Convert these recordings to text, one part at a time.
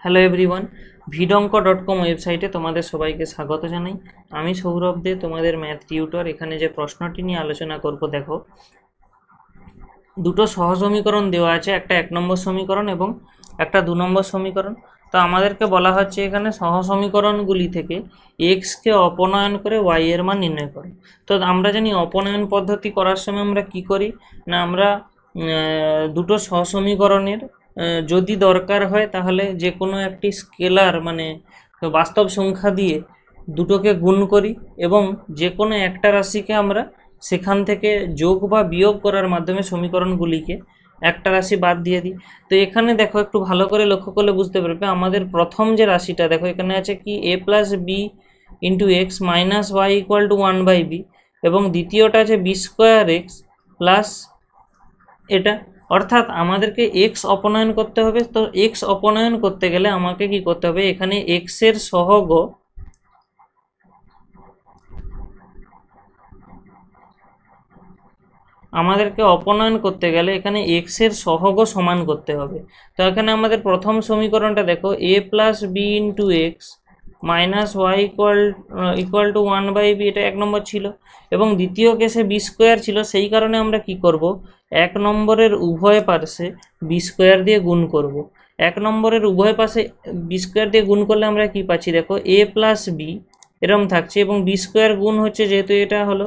Hello everyone, vidonko.com ওয়েবসাইটে তোমাদের সবাইকে স্বাগত জানাই। আমি সৌরভ দে, তোমাদের ম্যাথ টিউটর। এখানে যে প্রশ্নটি নিয়ে আলোচনা করব, দেখো দুটো সহ সমীকরণ দেওয়া আছে, একটা 1 নম্বর সমীকরণ এবং একটা 2 নম্বর সমীকরণ। তো আমাদেরকে বলা হচ্ছে এখানে সহ সমীকরণগুলি থেকে এক্সকে অপনয়ন করে ওয়াই এর মান নির্ণয় করো। তো আমরা জানি অপনয়ন পদ্ধতি করার সময় আমরা কি করি না, আমরা দুটো সহ সমীকরণের যদি দরকার হয় তাহলে যে কোনো একটি স্কেলার মানে বাস্তব সংখ্যা দিয়ে দুটোকে গুণ করি এবং যে কোনো একটা রাশিকে আমরা সেখান থেকে যোগ বা বিয়োগ করার মাধ্যমে সমীকরণগুলিকে একটা রাশি বাদ দিয়ে দিই। তো এখানে দেখো, একটু ভালো করে লক্ষ্য করলে বুঝতে পারবে আমাদের প্রথম যে রাশিটা, দেখো এখানে আছে কি a plus B into X minus Y equal to 1/b, এবং দ্বিতীয়টা আছে বি স্কোয়ার এক্স প্লাস এটা। অর্থাৎ আমাদেরকে এক্স অপনয়ন করতে হবে। তো এক্স অপনয়ন করতে গেলে আমাকে কি করতে হবে, এখানে এক্স এর সহগ আমাদেরকে অপনয়ন করতে গেলে এখানে এক্স এর সহগ সমান করতে হবে। তো এখানে আমাদের প্রথম সমীকরণটা দেখো, এ plus B into X minus Y equal to 1/b, এটা 1 নম্বর ছিল, এবং দ্বিতীয় কেসে বি স্কোয়ার ছিল। সেই কারণে আমরা কি করব, 1 নম্বরের উভয় পাশে বি স্কোয়ার দিয়ে গুণ করব। 1 নম্বরের উভয় পাশে বি স্কোয়ার দিয়ে গুণ করলে আমরা কি পাচ্ছি, দেখো এ প্লাস বি এরম থাকছে, এবং বি স্কোয়ার গুণ হচ্ছে যেহেতু এটা হলো,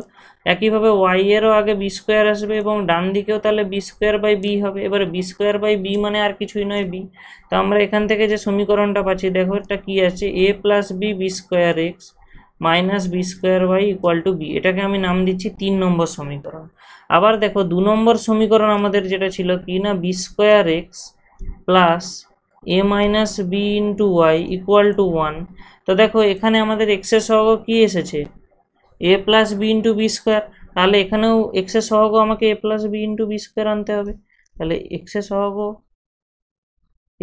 একইভাবে ওয়াই এরও আগে বি স্কোয়ার আসবে এবং ডান দিকেও তাহলে বি স্কোয়ার বাই বি হবে। এবারে বি স্কোয়ার বাই বি মানে আর কিছুই নয় বি। তো আমরা এখান থেকে যে সমীকরণটা পাচ্ছি, দেখো এটা কি আছে, এ plus B B square x minus B square Y equal to B. এটাকে আমি নাম দিচ্ছি 3 নম্বর সমীকরণ। আবার দেখো 2 নম্বর সমীকরণ আমাদের যেটা ছিল কি না, b square x plus a minus b into y equal to 1। তো দেখো এখানে আমাদের এক্সের সহগ কি এসেছে, a plus B into b square. তাহলে এখানেও এক্সের সহগ আমাকে a plus B into b square আনতে হবে। তাহলে এক্সের সহগ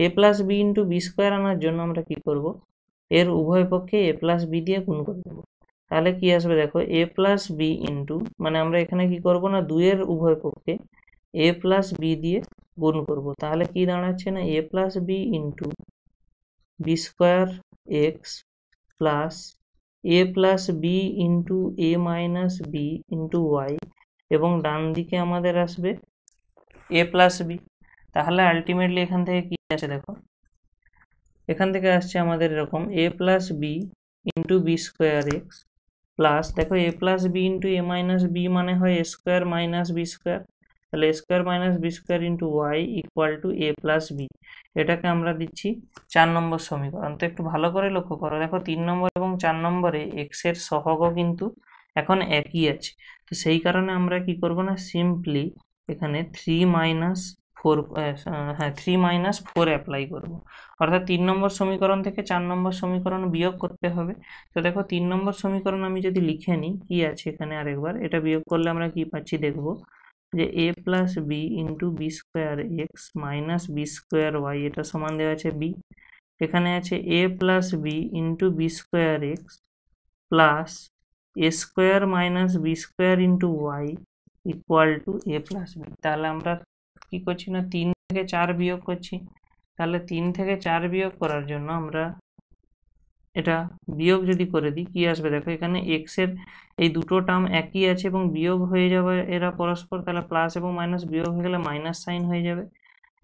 a plus B into b square আনার জন্য আমরা কি করব, এর উভয় পক্ষে এ প্লাস বি দিয়ে গুণ করে দেবো। তাহলে কি আসবে, দেখো এ প্লাস বি ইন্টু, মানে আমরা এখানে কি করব না, 2 এর উভয় পক্ষে এ প্লাস বি দিয়ে গুণ করব। তাহলে কি দাঁড়াচ্ছে না, a plus B into b square x plus a plus B into a minus b into y, এবং ডান দিকে আমাদের আসবে এ প্লাস বি। তাহলে আলটিমেটলি এখান থেকে কি আসে, দেখো এখান থেকে আসছে আমাদের এরকম a plus B into b square x plus, দেখো এ plus B into a minus b মানে হয় a square minus B square, তাহলে a square minus B square into y equal to a plus b. এটাকে আমরা দিচ্ছি 4 নম্বর সমীকরণ। তো একটু ভালো করে লক্ষ্য করো, দেখো 3 নম্বর এবং 4 নম্বরে এক্স এর সহগও কিন্তু এখন একই আছে। তো সেই কারণে আমরা কি করব না, সিম্পলি এখানে 3 - 4 অ্যাপ্লাই করব। অর্থাৎ 3 নম্বর সমীকরণ থেকে 4 নম্বর সমীকরণ বিয়োগ করতে হবে। তো দেখো 3 নম্বর সমীকরণ আমি যদি লিখে নিই, কি আছে এখানে আরেকবার, এটা বিয়োগ করলে আমরা কি পাচ্ছি, দেখব যে a plus B into b square x minus B square y, এটা সমান দেওয়া আছে বি। এখানে আছে এ plus B into b square x plus a square minus B square into y equal to a plus b. তাহলে আমরা কি করছি না, 3 থেকে 4 বিয়োগ করছি। তাহলে 3 থেকে 4 বিয়োগ করার জন্য আমরা এটা বিয়োগ যদি করে দিই, কি আসবে, দেখো এখানে এক্স এর এই দুটো টার্ম একই আছে এবং বিয়োগ হয়ে যাবে এরা পরস্পর, তাহলে প্লাস এবং মাইনাস বিয়োগ হয়ে গেলে মাইনাস সাইন হয়ে যাবে।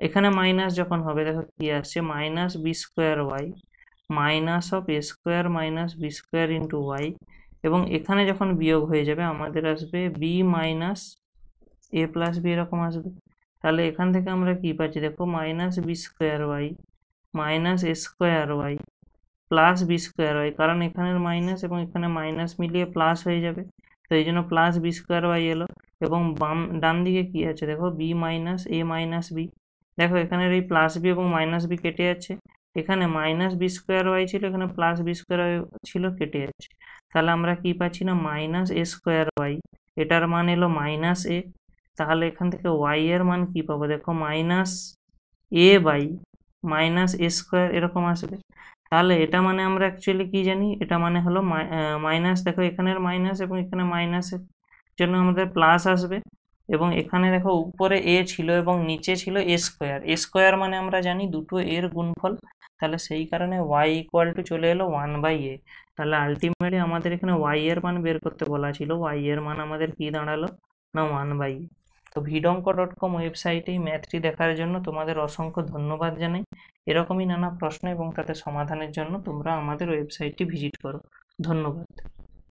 এখানে মাইনাস যখন হবে, দেখো কি আসছে, minus B square y minus of a square minus B square into y, এবং এখানে যখন বিয়োগ হয়ে যাবে আমাদের আসবে b minus a plus b, এরকম আসবে। তাহলে এখান থেকে আমরা কি পাচ্ছি, দেখো minus B square y minus এ square y plus b square y, কারণ এখানের মাইনাস এবং এখানে মাইনাস মিলিয়ে প্লাস হয়ে যাবে, তো এই জন্য প্লাস বি স্কোয়ার ওয়াই এলো। এবং ডান দিকে কি আছে, দেখো বি মাইনাস এ মাইনাস বি, দেখো এখানের এই প্লাস বি এবং মাইনাস বি কেটে যাচ্ছে, এখানে মাইনাস বি স্কোয়ার ওয়াই ছিল, এখানে প্লাস বি স্কোয়ার ওয়াই ছিল, কেটে যাচ্ছে। তাহলে আমরা কি পাচ্ছি না, মাইনাস এ স্কোয়ার ওয়াই, এটার মান এলো মাইনাস এ। তাহলে এখান থেকে ওয়াই এর মান কি পাবো, দেখো minus A by minus A square, এরকম আসবে। তাহলে এটা মানে আমরা অ্যাকচুয়ালি কি জানি, এটা মানে হলো মাইনাস, দেখো এখানের মাইনাস এবং এখানে মাইনাসের জন্য আমাদের প্লাস আসবে, এবং এখানে দেখো উপরে এ ছিল এবং নিচে ছিল এ স্কোয়ার। এ স্কোয়ার মানে আমরা জানি দুটো এর গুণফল, তাহলে সেই কারণে ওয়াই ইকুয়াল টু চলে এলো 1/a। তাহলে আলটিমেটলি আমাদের এখানে ওয়াই এর মান বের করতে বলা ছিল, ওয়াই এর মান আমাদের কি দাঁড়ালো না 1/a। তো vidonko.com ওয়েবসাইটে এই ম্যাথটি দেখার জন্য তোমাদের অসংখ্য ধন্যবাদ জানাই। এরকমই নানা প্রশ্ন এবং তাদের সমাধানের জন্য তোমরা আমাদের ওয়েবসাইটটি ভিজিট করো। ধন্যবাদ।